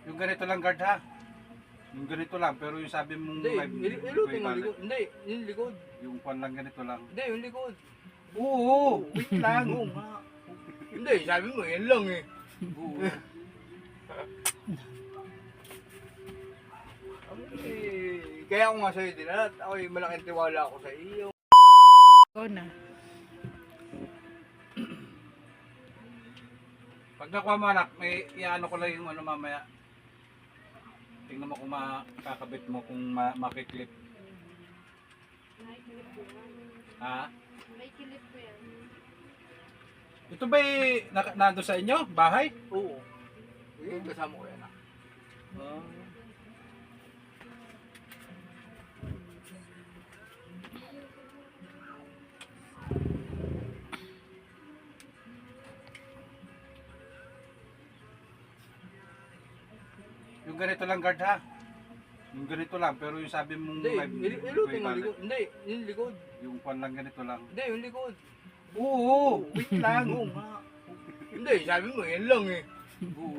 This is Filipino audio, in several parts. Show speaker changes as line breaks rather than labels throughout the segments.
Yung ganito lang guard ha. Yung ganito lang, pero yung sabi mong
Hindi, ilutin mo
may
likod. Hindi, yung likod.
yung kwan lang ganito lang.
Hindi, yung likod.
Oo, wait lang.
Oo nga. Hindi, sabi mo, yan lang eh.
Oo.
Kaya ako nga sa'yo din, at ako'y malaking tiwala ako sa iyo.
Oo na.
Pag nakuha mo anak, may iano ko lang yung ano mamaya. Tingnan mo kung makakabit mo, kung makiklip. Ha?
May kilip ko yan.
Ito ba'y nando sa inyo? Bahay?
Oo. Kasama ko yan ah.
Yung ganito lang guard ha. Yung ganito lang, pero yung sabi mong
Hindi, ilutin mo likod. Hindi, yung likod.
yung kwan lang ganito lang.
Hindi, yung likod.
Oo, wait lang.
Oo nga. Hindi, sabi mo, yan lang eh.
Oo.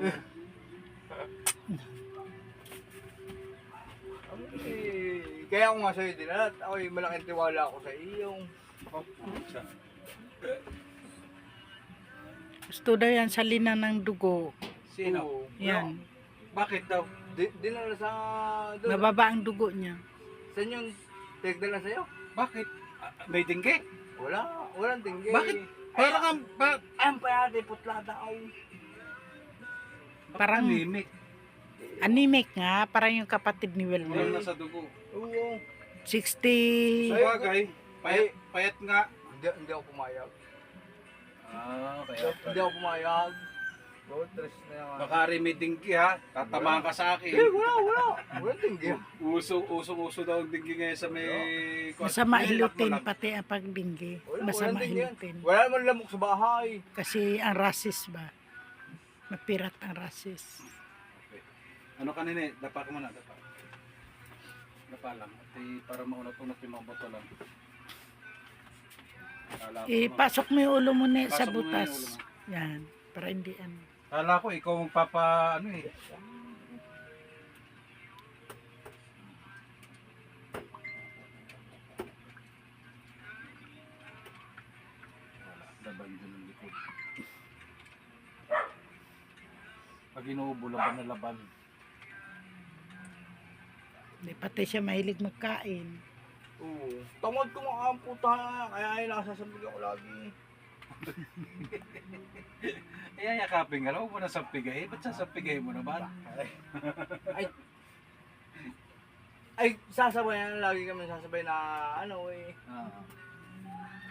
Kaya ako nga sa'yo din, at ako'y malaking tiwala ako sa iyo.
Gusto daw yan sa lina ng dugo.
Sino?
Oo.
Yan.
Bakit daw?
Dinala sa... doon.
Nababa ang dugo niya.
Saan yung tigdala sa'yo?
Bakit? May dingge?
Walang tinggi.
Bakit? Parang ang...
Ang payate, putla daw.
Parang-
anemic.
Anemic nga, parang yung kapatid ni
Wala
Welwel.
na sa dugo.
Oo.
60.
Sa bagay, payat nga.
Hindi ako pumayag.
Kaya
Hindi ako pumayag. Road stress na yan.
baka rin may dingge ha. Tatamaan ka sa akin.
Wala. Walang tinggi.
Uso daw ang dingge ngayon sa may...
Masama
Nilak mo
hilutin,
lang.
pati ang pagdinggi.
Walang
Masama
tinggi yan.
hilutin.
Wala naman lamok sa bahay.
Kasi ang rasis ba? Mapirat ang rasis.
Okay. Ano kanina? Dapa ka muna, dapa. Dapa lang. At para maunat-unat yung mga boto lang. Kala ko,
Ipasok mo yung ulo mo na sa
Pasok mo na yung
butas.
ulo mo.
Yan, para hindi ano.
Kala ko ikaw magpapa ano eh. Wala, laban din ang likod. Pag inuubo, laban na laban.
Hindi pati siya mahilig magkain.
Oo. Tamad ko mga ang puta. Kaya ay nasasabi ako lagi.
Eh, yakapin nga lang, huwag mo na sampigay. Ba't sasampigay mo naman?
Ay, sasabayan lagi kami sasabay na ano eh.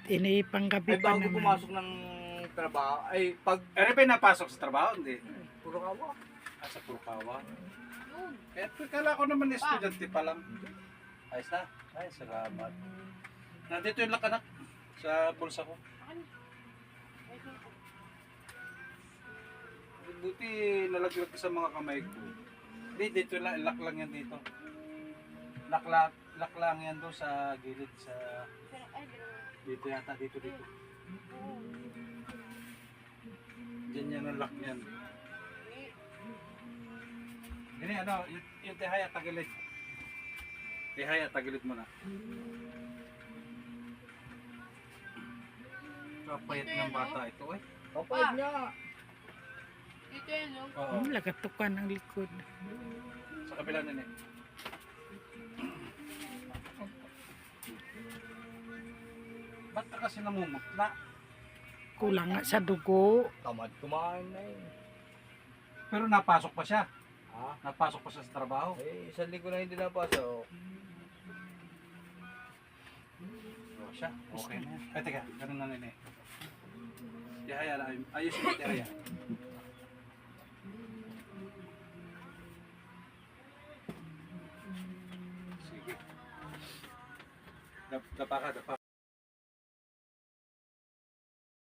Inipanggabi
Ay
pa
bago
naman.
pumasok ng trabaho, ay pag
Ano ba yung napasok sa trabaho? Hindi.
puro kawa.
Sa Purukawa.
Yun.
Eh, kala ko naman estudyante pa lang. Ayos na. Ay, salamat. Nandito yung lakanak sa bulsa ko. Buti nalaglag ko sa mga kamay ko. Hindi, dito lang, lock lang yan dito. Lock lang yan doon sa gilid sa...
Ay, gano'n.
Dito yata, dito. Diyan yan ang lock niyan. Gini, ano, yung tihaya, tagilid. Tihaya, tagilid mo na. Kapayat ng bata ito eh.
Kapag niya.
Dito yun, no?
Oo,
Lagatukan ang likod.
sa kabila na eh. Ba't ka kasi namumutla?
Kulang nga sa dugo.
Tamad kumain na eh.
Pero napasok pa siya.
Ha?
Napasok pa siya sa trabaho.
Eh, isang linggo na hindi napasok.
Oo siya. Okay na yan. Ay, teka. Ganun na nene. Tihaya na. Ayos yung tihaya. Sige. Dapa ka, dapa.